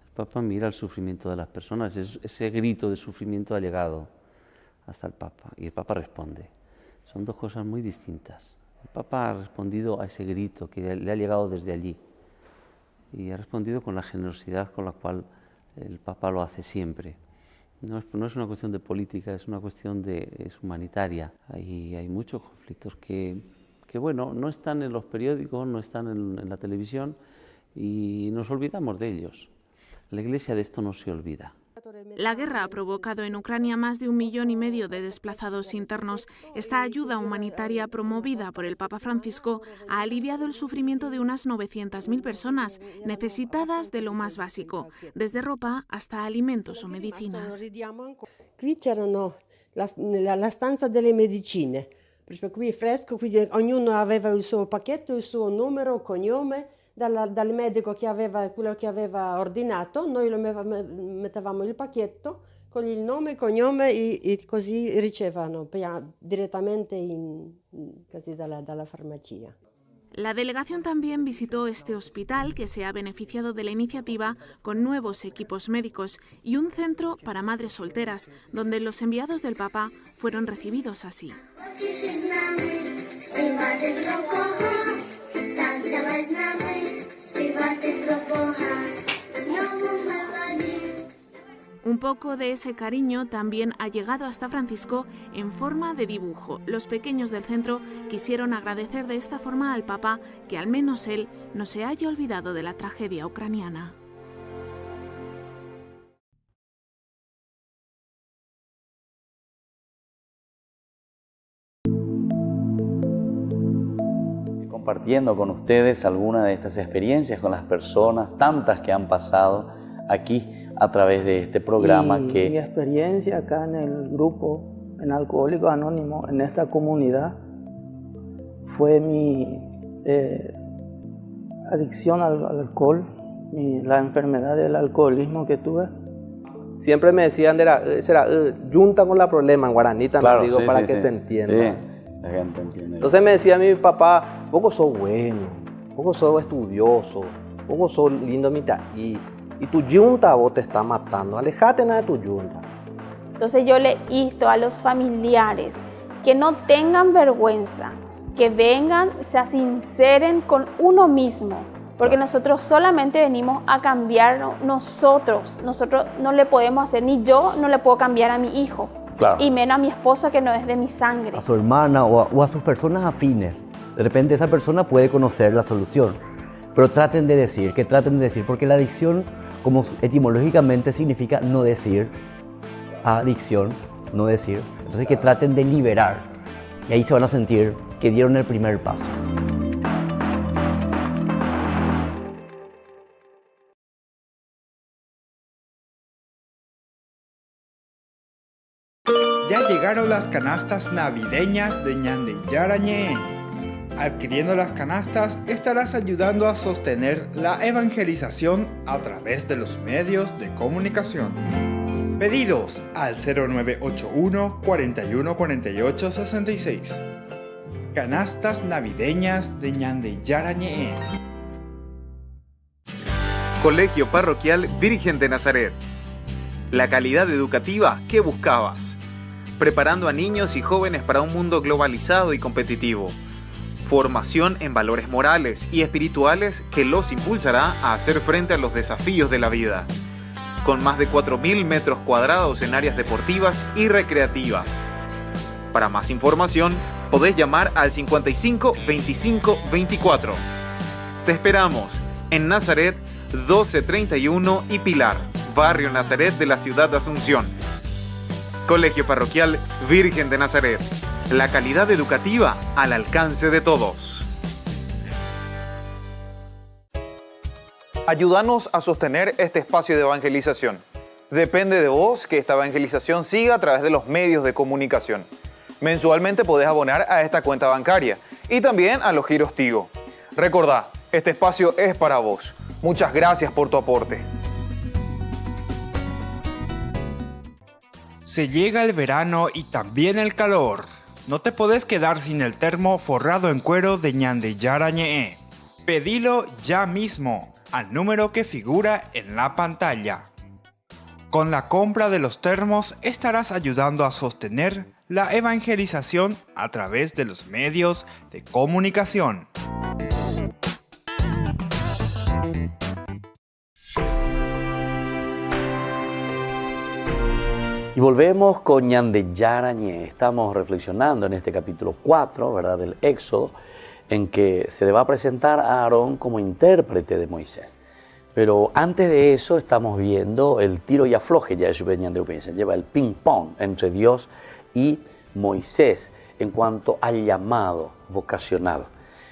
El Papa mira el sufrimiento de las personas. Ese grito de sufrimiento ha llegado hasta el Papa y el Papa responde. Son 2 cosas muy distintas. El Papa ha respondido a ese grito que le ha llegado desde allí. Y ha respondido con la generosidad con la cual el Papa lo hace siempre. No es una cuestión de política, es una cuestión es humanitaria. Hay muchos conflictos que bueno, no están en los periódicos, no están en la televisión y nos olvidamos de ellos. La Iglesia de esto no se olvida. La guerra ha provocado en Ucrania más de 1,5 millones de desplazados internos. Esta ayuda humanitaria promovida por el Papa Francisco ha aliviado el sufrimiento de unas 900.000 personas necesitadas de lo más básico, desde ropa hasta alimentos o medicinas. Qui c'erano la stanza delle medicine, perché qui è fresco, quindi ognuno aveva il suo pacchetto, il suo numero, cognome, dal medico che aveva quello che aveva ordinato, noi lo mettevamo il pacchetto con il nome, cognome e così ricevevano direttamente casi dalla farmacia. La delegación también visitó este hospital que se ha beneficiado de la iniciativa con nuevos equipos médicos y un centro para madres solteras, donde los enviados del Papa fueron recibidos así. Un poco de ese cariño también ha llegado hasta Francisco en forma de dibujo. Los pequeños del centro quisieron agradecer de esta forma al Papa que al menos él no se haya olvidado de la tragedia ucraniana. Compartiendo con ustedes algunas de estas experiencias con las personas, tantas que han pasado aquí a través de este programa. Mi experiencia acá en el grupo, en Alcohólicos Anónimos, en esta comunidad, fue mi adicción al alcohol, la enfermedad del alcoholismo que tuve. Siempre me decían, junta con la problema en guaraní también, claro, digo, sí, para sí, que sí. se entienda. Sí, la gente entiende. Entonces me decía mi papá, vos sos bueno, vos sos estudioso, vos sos lindo mitaí. Y tu yunta vos te está matando, alejate nada de tu yunta. Entonces yo le insto a los familiares que no tengan vergüenza, que vengan, se sinceren con uno mismo, porque nosotros solamente venimos a cambiarnos nosotros no le podemos hacer, ni yo no le puedo cambiar a mi hijo, claro, y menos a mi esposa que no es de mi sangre. A su hermana o a sus personas afines, de repente esa persona puede conocer la solución, pero traten de decir, porque la adicción, como etimológicamente significa no decir, adicción, no decir. Entonces que traten de liberar y ahí se van a sentir que dieron el primer paso. Ya llegaron las canastas navideñas de Ñande Yarañé. Adquiriendo las canastas estarás ayudando a sostener la evangelización a través de los medios de comunicación. Pedidos al 0981 41 48 66. Canastas navideñas de Ñande Yarañé. Colegio Parroquial Virgen de Nazaret. La calidad educativa que buscabas. Preparando a niños y jóvenes para un mundo globalizado y competitivo. Formación en valores morales y espirituales que los impulsará a hacer frente a los desafíos de la vida. Con más de 4.000 metros cuadrados en áreas deportivas y recreativas. Para más información, podés llamar al 55 25 24. Te esperamos en Nazaret 1231 y Pilar, barrio Nazaret de la ciudad de Asunción. Colegio Parroquial Virgen de Nazaret. La calidad educativa al alcance de todos. Ayúdanos a sostener este espacio de evangelización. Depende de vos que esta evangelización siga a través de los medios de comunicación. Mensualmente podés abonar a esta cuenta bancaria y también a los giros Tigo. Recordá, este espacio es para vos. Muchas gracias por tu aporte. Se llega el verano y también el calor. No te podés quedar sin el termo forrado en cuero de Ñande Yarañé. Pedilo ya mismo al número que figura en la pantalla. Con la compra de los termos estarás ayudando a sostener la evangelización a través de los medios de comunicación. Y volvemos con Ñande Yarañé. Estamos reflexionando en este capítulo 4, ¿verdad?, del Éxodo, en que se le va a presentar a Aarón como intérprete de Moisés. Pero antes de eso estamos viendo el tiro y afloje ya de su ñande upensa. Lleva el ping pong entre Dios y Moisés en cuanto al llamado vocacional.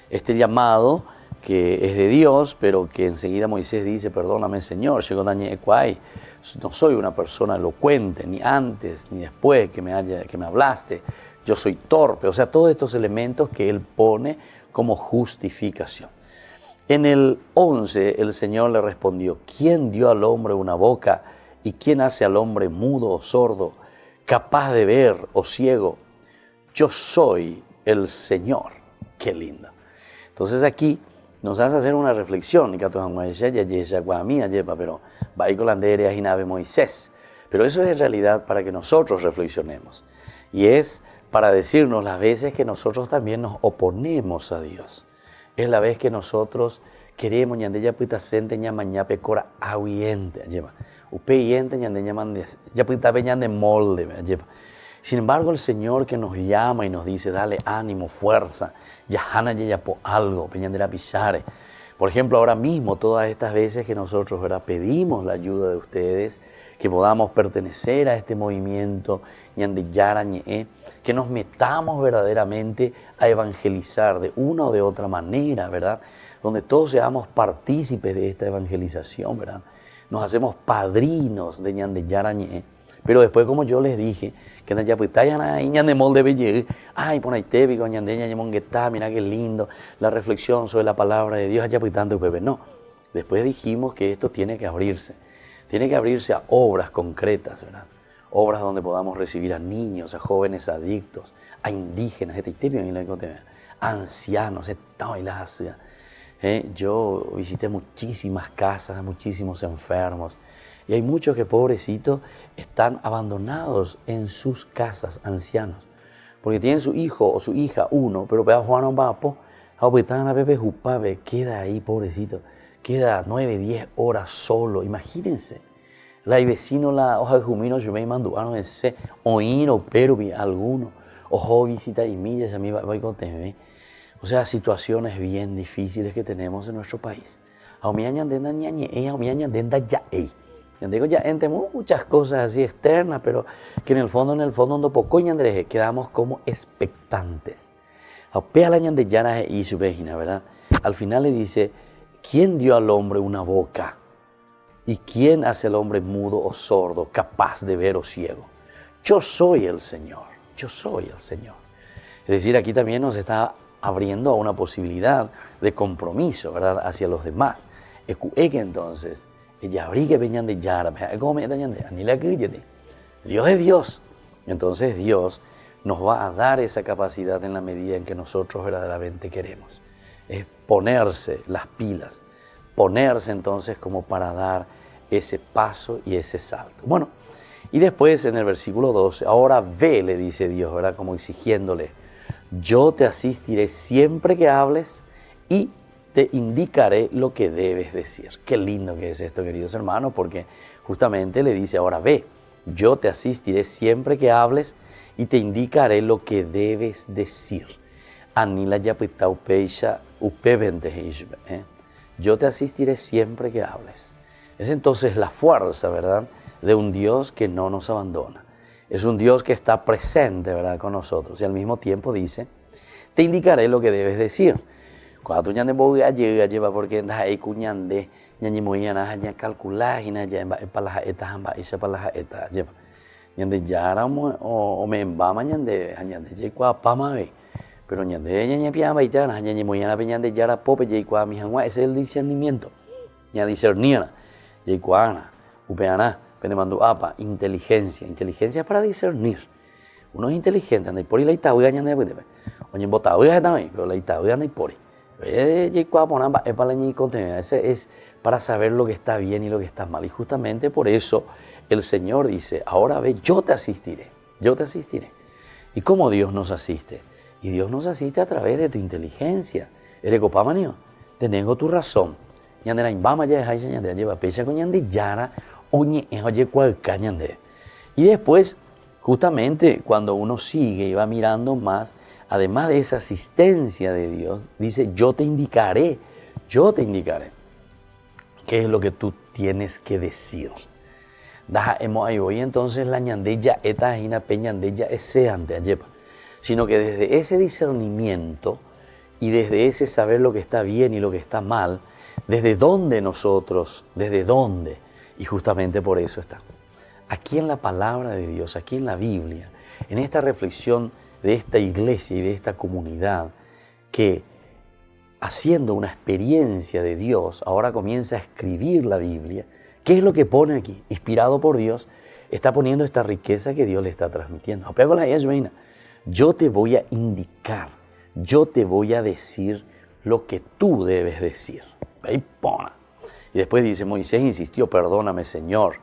Este llamado que es de Dios, pero que enseguida Moisés dice, perdóname Señor, no soy una persona elocuente, ni antes ni después que me hablaste, yo soy torpe. O sea, todos estos elementos que él pone como justificación. En el 11 el Señor le respondió, ¿quién dio al hombre una boca y quién hace al hombre mudo o sordo, capaz de ver o ciego? Yo soy el Señor. Qué lindo. Entonces aquí nos hace hacer una reflexión, pero Moisés. Pero eso es en realidad para que nosotros reflexionemos. Y es para decirnos las veces que nosotros también nos oponemos a Dios. Es la vez que nosotros queremos ñandeya pita sente ñamaña pecora ahuiente, lleva. Upeyente ñandeña mande, ya pita peñande molde, lleva. Sin embargo, el Señor que nos llama y nos dice, dale ánimo, fuerza, yahana ya po algo, peñandera pisare. Por ejemplo, ahora mismo, todas estas veces que nosotros, ¿verdad?, pedimos la ayuda de ustedes, que podamos pertenecer a este movimiento, que nos metamos verdaderamente a evangelizar de una o de otra manera, ¿verdad?, donde todos seamos partícipes de esta evangelización, ¿verdad? Nos hacemos padrinos de ñandeyarañe. Pero después, como yo les dije, que ay, pon ahí tebico, mira qué lindo, la reflexión sobre la palabra de Dios, no. Después dijimos que esto tiene que abrirse a obras concretas, ¿verdad? Obras donde podamos recibir a niños, a jóvenes adictos, a indígenas, a ancianos, yo visité muchísimas casas, muchísimos enfermos, y hay muchos que, pobrecitos, están abandonados en sus casas, ancianos, porque tienen su hijo o su hija, uno, pero queda ahí, pobrecito, queda 9, 10 horas solo, imagínense. La vecino, la hoja de jumino, yo me mando, ese, oír, pero alguno, ojo, visita y millas, a mí va a contener. O sea, situaciones bien difíciles que tenemos en nuestro país. Muchas cosas así externas, pero que en el fondo, no poco quedamos como expectantes. ¿Verdad? Al final le dice, ¿quién dio al hombre una boca? ¿Y quién hace al hombre mudo o sordo, capaz de ver o ciego? Yo soy el Señor, yo soy el Señor. Es decir, aquí también nos está abriendo a una posibilidad de compromiso, ¿verdad?, hacia los demás. Entonces, Dios es Dios. Entonces Dios nos va a dar esa capacidad en la medida en que nosotros verdaderamente queremos. Es ponerse las pilas, ponerse entonces como para dar ese paso y ese salto. Bueno, y después en el versículo 12, ahora ve, le dice Dios, ¿verdad?, como exigiéndole, yo te asistiré siempre que hables y te indicaré lo que debes decir. Qué lindo que es esto, queridos hermanos, porque justamente le dice, ahora ve, yo te asistiré siempre que hables y te indicaré lo que debes decir. Yo te asistiré siempre que hables. Es entonces la fuerza, ¿verdad?, de un Dios que no nos abandona. Es un Dios que está presente, ¿verdad?, con nosotros. Y al mismo tiempo dice, te indicaré lo que debes decir. Cuando tú ñande boga lleva porque ahí cuñande ñande muy ya calcular y ya para las etas para las etas lleva. Ñande ya o me va ñande ya cua pama ve. Pero ñande ñande pia baitana ñande muy ñande ya pope ya cua mi hangua, ese es el discernimiento. Ya discernir ya cuana upeana mandu apa, inteligencia para discernir. Uno es inteligente, anda y por ahí la itaúga ñande de oye botaúga también, pero la itaúga anda y por ahí. Ese es para saber lo que está bien y lo que está mal. Y justamente por eso el Señor dice, ahora ve, yo te asistiré. ¿Y cómo Dios nos asiste? Y Dios nos asiste a través de tu inteligencia. Tengo tu razón. Y después, justamente cuando uno sigue y va mirando más, además de esa asistencia de Dios, dice, yo te indicaré. ¿Qué es lo que tú tienes que decir? Daja hemos ahí hoy entonces la ñandella eta hina pe ñandella ese ante ayepa. Sino que desde ese discernimiento y desde ese saber lo que está bien y lo que está mal, desde dónde nosotros, y justamente por eso está. Aquí en la palabra de Dios, aquí en la Biblia, en esta reflexión de esta iglesia y de esta comunidad, que haciendo una experiencia de Dios, ahora comienza a escribir la Biblia. ¿Qué es lo que pone aquí? Inspirado por Dios, está poniendo esta riqueza que Dios le está transmitiendo. Yo te voy a indicar, yo te voy a decir lo que tú debes decir. Y después dice, Moisés insistió, perdóname Señor,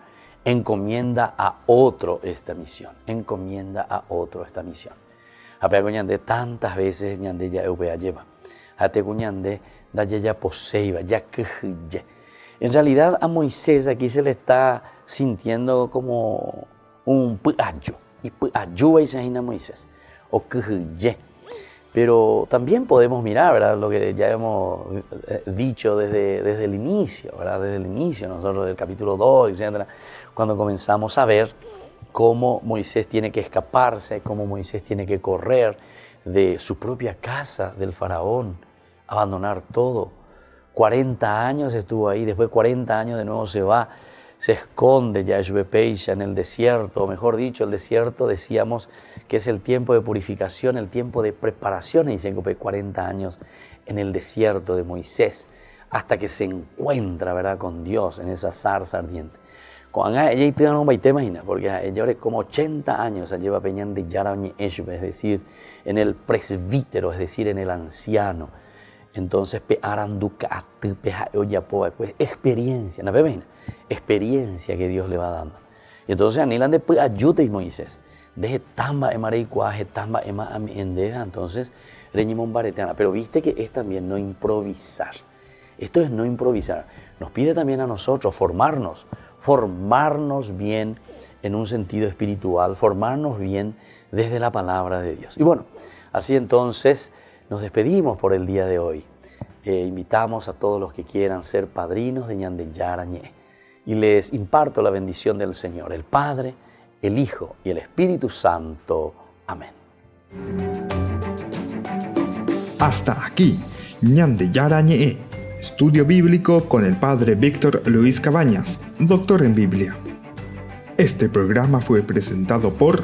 encomienda a otro esta misión, encomienda a otro esta misión. Apego ñande tantas veces ñande ya eupea lleva, atego ñande da ya poseiva, ya queje. En realidad a Moisés aquí se le está sintiendo como un puayo, y puayo es a Moisés, o queje. Pero también podemos mirar, ¿verdad?, lo que ya hemos dicho desde el inicio, ¿verdad?, desde el inicio, nosotros del capítulo 2, etc., cuando comenzamos a ver cómo Moisés tiene que escaparse, cómo Moisés tiene que correr de su propia casa, del faraón, abandonar todo. 40 años estuvo ahí, después 40 años de nuevo se va, se esconde Yahshua Peisha en el desierto, o mejor dicho, el desierto decíamos que es el tiempo de purificación, el tiempo de preparación, y dicen que 40 años en el desierto de Moisés, hasta que se encuentra, ¿verdad?, con Dios en esa zarza ardiente. Ella no te imaginas, porque ella es como 80 años, lleva peñan de Yarañe Eshbe, es decir, en el presbítero, es decir, en el anciano. Entonces, experiencia, ¿no ves? Experiencia que Dios le va dando. Y entonces, anilan después ayuda y Moisés. Deje tamba emareikuaje, tamba ema amiendera, entonces, reñimón bareteana. Pero viste que es también no improvisar. Esto es no improvisar. Nos pide también a nosotros formarnos bien en un sentido espiritual, formarnos bien desde la palabra de Dios. Y bueno, así entonces nos despedimos por el día de hoy. Invitamos a todos los que quieran ser padrinos de Ñande Yarañé y les imparto la bendición del Señor, el Padre, el Hijo y el Espíritu Santo. Amén. Hasta aquí, Ñande Yarañé, estudio bíblico con el Padre Víctor Luis Cabañas, doctor en Biblia. Este programa fue presentado por